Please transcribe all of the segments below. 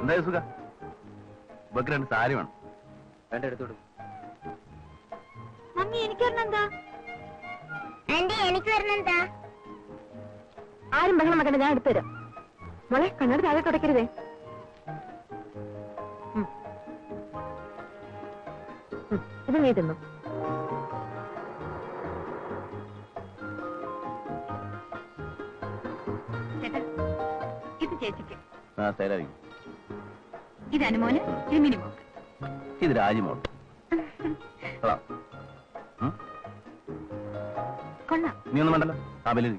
എന്താ സുഖ? ഇവക്ക് 2 സാരി വേണം. വേണ്ട എടുത്തോളൂ. മമ്മി എനിക്ക് വരണെന്താ? ആന്റി എനിക്ക് വരണെന്താ? ആരും ബഹളം വെക്കണ്ട, ഞാൻ എടുത്തുതരാം. മോളെ കണ്ണട താഴെ തുടക്കരുതേ. ഇത് നീ തിന്നു. ഇത് ചേച്ചിക്ക്, ഇത് അനുമോന്, ഇത് മിനിമോക്ക്, ഇത് രാജിമോൾ. കൊള്ളാം. നീ ഒന്നും വേണ്ടല്ലോ, ആ ബലി.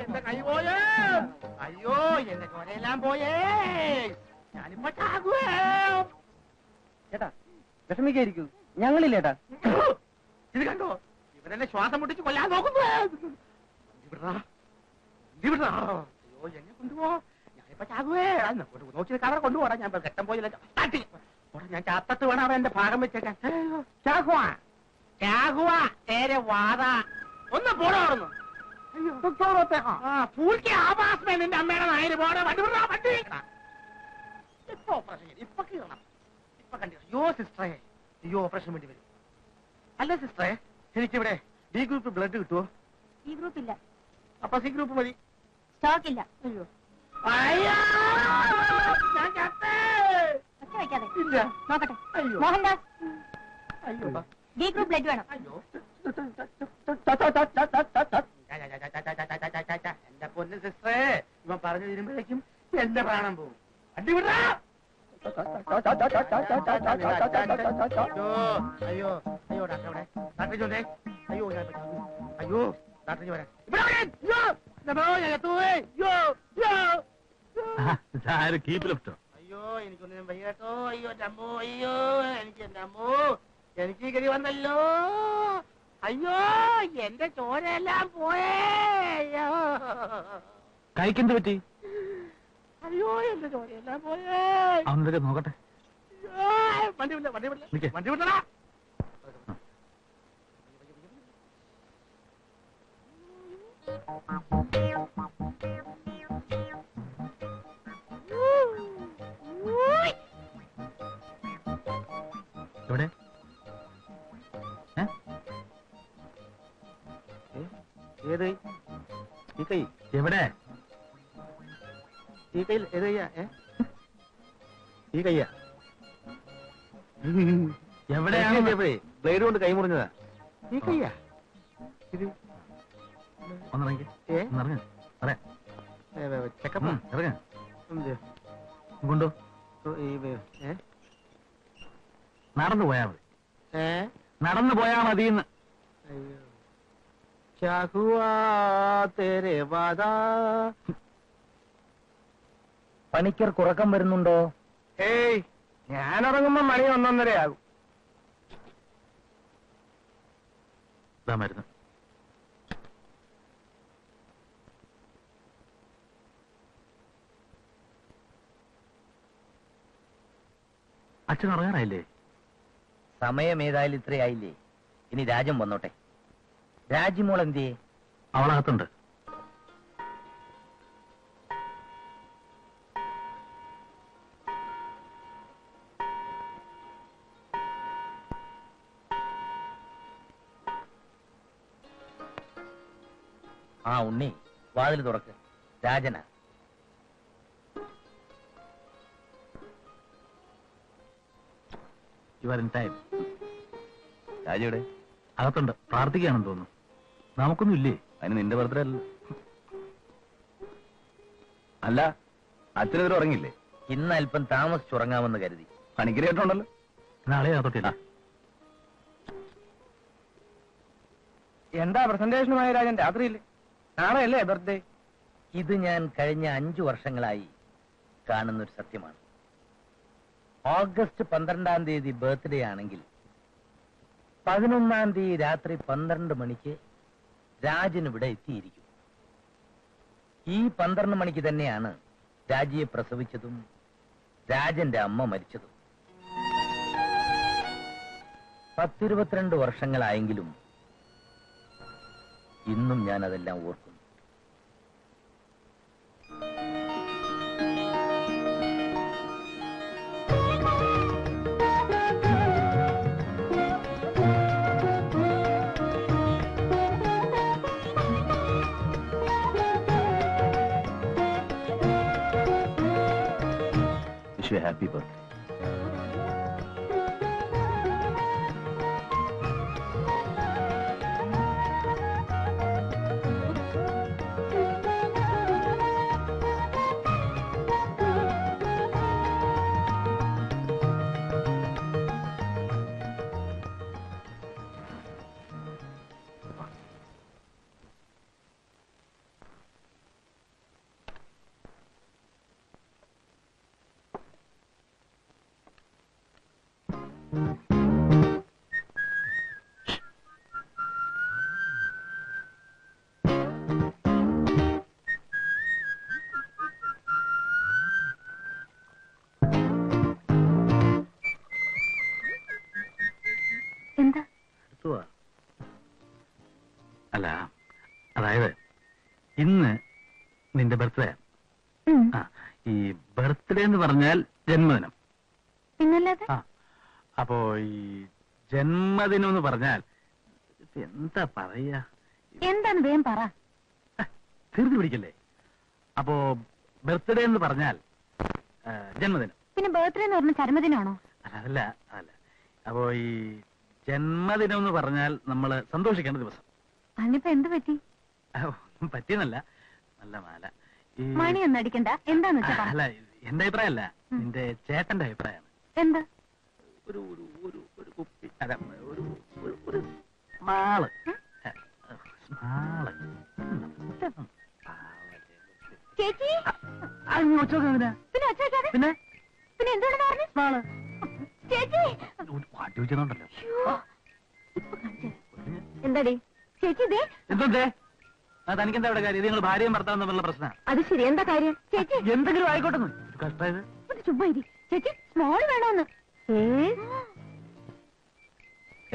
എന്റെ കൈ പോയേ, അയ്യോ എന്റെ ചോരയെല്ലാം പോയേ, ഞാനിപ്പോ ചാകുവേ. ചേട്ടാ വിഷമിക്കായിരിക്കും, ഞങ്ങളില്ലേട്ടാ. ഇത് കണ്ടോ, ഇവരെന്നെ ശ്വാസം മുട്ടിച്ച് കൊല്ലാൻ നോക്കുന്നു. അയ്യോ എന്നെ കൊണ്ടുപോ, ഞാനിപ്പോ ചാകുവേ. നോക്കി കവർ കൊണ്ടുപോടാ, ഞാൻ ഘട്ടം പോയില്ല. ഞാൻ ചാത്തട്ട് വേണം അവൻ എന്റെ ഭാഗം വെച്ചേക്കാൻ. ചാകുവാ ചാകുവാ തേരെ വാതാ ഒന്ന് പോടാറുന്നു. നിന്റെ അമ്മയുടെ നായര് പോണ വണ്ടി വണ്ടി ഇപ്പൊ ഓപ്പറേഷൻ ഇപ്പൊ കീറണം. ഇപ്പൊ കണ്ടു. അയ്യോ സിസ്റ്ററെ, അയ്യോ ഓപ്പറേഷൻ വേണ്ടി വരും. അല്ല സിസ്റ്ററെ, എനിക്കിവിടെ ബി ഗ്രൂപ്പ് ബ്ലഡ് കിട്ടുമോ? ഈ ഗ്രൂപ്പ് ഇല്ല. അപ്പൊ സി ഗ്രൂപ്പ് മതി. സ്റ്റോക്ക് ഇല്ല. അയ്യോ അയ്യോ ഞാൻ ചത്തേ. ഒച്ച വയ്ക്കാതെ ഇല്ല നോക്കട്ടെ. അയ്യോ മോഹൻദാസ്, അയ്യോ ബി ഗ്രൂപ്പ് ബ്ലഡ് വേണം. അയ്യോ എന്റെ പൊന്ന് സിസ്റ്ററെ, ഇവൻ പറഞ്ഞു തീരുമ്പോഴേക്കും എന്റെ പ്രാണം പോകും. അടിവിടാ. അയ്യോ അയ്യോ ഡാക്ടർ എവിടെ? ഡാക്ടർ ചോദേ. അയ്യോ ഞാൻ അയ്യോ ഡാക്ടർ വരാൻ. അയ്യോ എനിക്കൊന്നും വയ്യാട്ടോ. അയ്യോ അമ്മോ, അയ്യോ എനിക്ക് എന്റെ അമ്മോ, എനിക്ക് ഗതി വന്നല്ലോ. അയ്യോ എന്റെ ചോരയെല്ലാം പോയേ. അയ്യോ കൈക്കെന്ത് പറ്റി? അയ്യോ എന്റെ ചോരയെല്ലാം പോയേ. അവനൊക്കെ നോക്കട്ടെ. വണ്ടി വിടല, വണ്ടി വിടല, വണ്ടി വിടലാ. എവിടെ? ഏത് ഈ കൈ? എവിടെ? ഈ കയ്യിൽ ഏത് കയ്യാ? ഈ കയ്യാ? എവിടെയാണ്? ബ്ലേഡ് കൊണ്ട് കൈ മുറിഞ്ഞതാ. ഈ കയ്യാ? ഇത് ഒന്നിറങ്ങി പറയാം. ചെക്കപ്പ് ഇറങ്ങ കൊണ്ടോ. നടന്നു പോയാ മതി. നടന്നു പോയാ മതിന്ന്. പണിക്കർ കുറക്കം വരുന്നുണ്ടോ? ഏയ് ഞാനിറങ്ങുമ്പോ മണി 1:30 ആകും. മരുന്ന് അച്ഛൻ ഇറങ്ങാനായില്ലേ? സമയം ഏതായാലും ഇത്രയായില്ലേ, ഇനി രാജം വന്നോട്ടെ. രാജിമോൾ എന്തിയെ? അവളകത്തുണ്ട്. ആ ഉണ്ണി, വാതിൽ തുറക്ക്. രാജന. You are in time. രാജയുടെ അകത്തുണ്ട്, പ്രാർത്ഥിക്കുകയാണെന്ന് തോന്നുന്നു. നമുക്കൊന്നും ഇല്ലേ? അതിന് നിന്റെ ബർത്ത്ഡേ അല്ല. അല്ല, അച്ഛനെതിരെ ഉറങ്ങില്ലേ? ഇന്ന് അല്പം താമസിച്ചുറങ്ങാമെന്ന് കരുതി. പണിക്കരയായിട്ടുണ്ടല്ലോ. നാളെ അകത്തോട്ടില്ല. എന്താ പ്രസന്റേഷനുമായ രാജൻ രാത്രിയില്ലേ? നാളെയല്ലേ ബർത്ത്ഡേ? ഇത് ഞാൻ കഴിഞ്ഞ 5 വർഷങ്ങളായി കാണുന്നൊരു സത്യമാണ്. ഓഗസ്റ്റ് 12-ാം തീയതി ബർത്ത്ഡേ ആണെങ്കിൽ 11-ാം തീയതി രാത്രി 12 മണിക്ക് രാജൻ ഇവിടെ എത്തിയിരിക്കും. ഈ 12 മണിക്ക് തന്നെയാണ് രാജിയെ പ്രസവിച്ചതും രാജന്റെ അമ്മ മരിച്ചതും. 10-22 വർഷങ്ങളായെങ്കിലും ഇന്നും ഞാൻ അതെല്ലാം ഓർക്കുന്നു. Wish you happy birthday. എന്താ? എടുത്തുവാ. അല്ല, അതായത് ഇന്ന് നിന്റെ ബർത്ത്ഡേ. ആ, ഈ ബർത്ത്ഡേ എന്ന് പറഞ്ഞാൽ ജന്മദിനം. പിന്നല്ലാതെ? ആ, അപ്പോ ഈ ജന്മദിനം എന്ന് പറഞ്ഞാൽ എന്താ പറയാ? എന്താണ് വേഗം പറ. തീർന്നു പിടിക്കല്ലേ? അപ്പോ ബർത്ത്ഡേ എന്ന് പറഞ്ഞാൽ ജന്മദിനം. പിന്നെ ബർത്ത്ഡേ എന്ന് പറഞ്ഞ ചരമദിനാണോ? അതല്ല അതല്ല. അപ്പോ ഈ ജന്മദിനം എന്ന് പറഞ്ഞാൽ നമ്മള് സന്തോഷിക്കേണ്ട ദിവസം. അതിനിപ്പോ എന്ത് പറ്റി? ഒന്നും പറ്റിയെന്നല്ല, നല്ല മാല. ഈ മണി ഒന്നും അടിക്കണ്ട. എന്താന്ന് വെച്ചാ പറ. അല്ല, എന്റെ അഭിപ്രായമല്ല, നിന്റെ ചേട്ടന്റെ അഭിപ്രായമാണ്. എന്താ? ഒരു ഒരു ഒരു ഒരു കുപ്പി, അല്ല, ഒരു ഒരു ഒരു സ്മാള് സ്മാള്. ചേച്ചി പിന്നെ പിന്നെ ഒച്ച വെക്കാതെ. പിന്നെ പിന്നെ എന്തുകൊണ്ടാ പറഞ്ഞു? സ്മാള് ചേച്ചി പാട്ടി വെച്ചതുണ്ടല്ലോ. ശ്ശോ. ഇപ്പൊ കാണിച്ചു തരാം. എന്താടി ചേച്ചി ഇതേ? എന്തേ തനിക്കെന്താ ഇവിടെ കാര്യം? ഇത് നിങ്ങൾ ഭാര്യയും ഭർത്താവും തമ്മിലുള്ള പ്രശ്നമാണ്. അത് ശരി, എന്താ കാര്യം? ചേച്ചി എന്തെങ്കിലും ആയിക്കോട്ടെ. കഷ്ടായത് ഒന്ന് ചുമ്മാ ഇരി. ചേച്ചി സ്മോൾ വേണോന്ന്.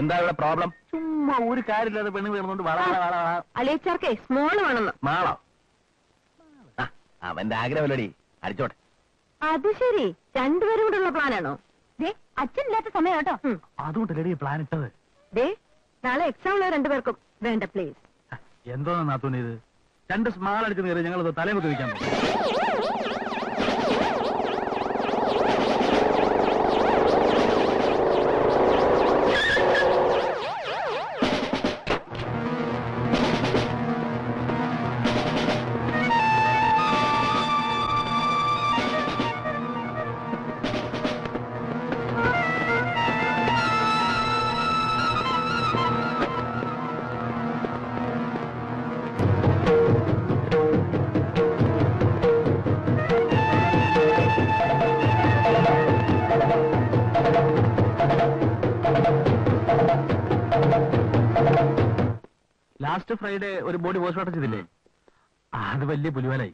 എന്താ ഇവിടെ പ്രോബ്ലം? ചുമ്മാ ഒരു കാര്യമില്ലാതെ പെണ്ണ് വീർന്നുകൊണ്ട് വള വള വള വള. അളിയച്ചാർക്കേ സ്മോൾ വേണമെന്ന്. മാളോ? ആ, അവന്റെ ആഗ്രഹമല്ലടി, അടിച്ചോട്ടെ. അത് ശരി, രണ്ടുപേരും കൂടെ ഉള്ള പ്ലാനാണോ? ദേ അച്ഛനില്ലാത്ത സമയം കേട്ടോ. അതുകൊണ്ട് റെഡി പ്ലാൻ ഇട്ടത്. ദേ നാളെ എക്സാം ഉള്ള രണ്ടുപേർക്കും വേണ്ട പ്ലീസ്. എന്തോന്നാ നാത്തൂന് ഇത്? 2 സ്മാൾ അടിച്ച് കയറി ഞങ്ങളത് തലമുക്ക് വയ്ക്കാൻ പോകും. ലാസ്റ്റ് ഫ്രൈഡേ ഒരു ബോഡി പോസ്റ്റ്മോർട്ടം ചെയ്തില്ലേ? അത് വലിയ പുലിവാലായി.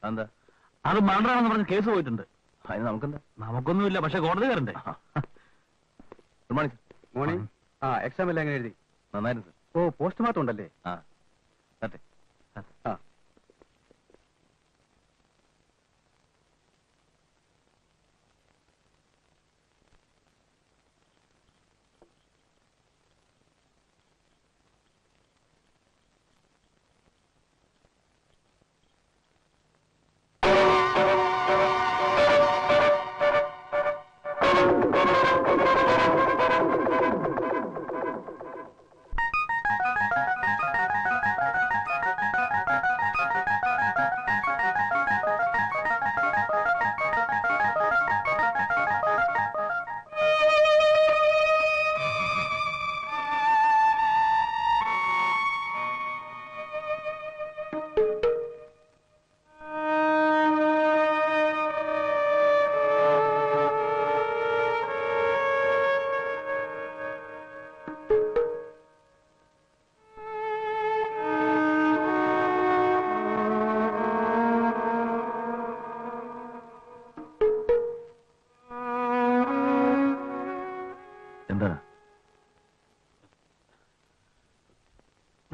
എന്താ? അത് മർഡറാണെന്ന് പറഞ്ഞ് കേസ് പോയിട്ടുണ്ട്. അതിന് നമുക്കെന്താ? നമുക്കൊന്നുമില്ല, പക്ഷെ കോടതി കയറണ്ടേ? Good morning. മോർണിംഗ്. ആ, എക്സാം എല്ലാം എങ്ങനെ എഴുതി? നന്നായിരുന്നു സർ. ഓ, പോസ്റ്റ്മോർട്ടം ഉണ്ടല്ലേ? ആ, അതെ. ആ.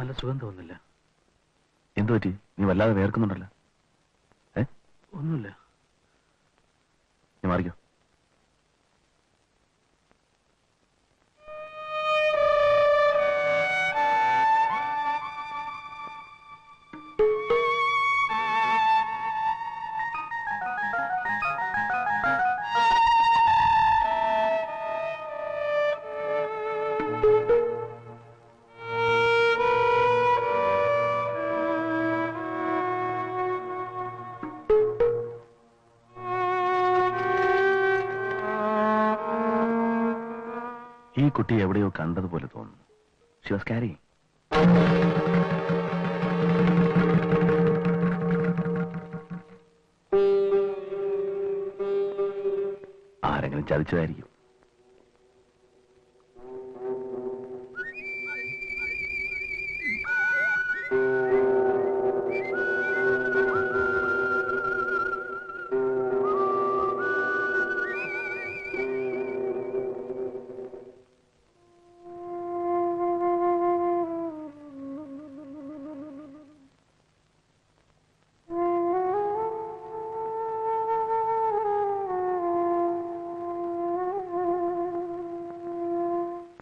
നല്ല സുഖം തോന്നുന്നില്ല. എന്തു പറ്റി? നീ വല്ലാതെ വേർക്കുന്നുണ്ടല്ലോ. ഒന്നുമില്ല. നീ മാറിക്കോ. ഈ കുട്ടി എവിടെയോ കണ്ടതുപോലെ തോന്നുന്നു. She was carrying. ആരെങ്കിലും ചതിച്ചതായിരിക്കും.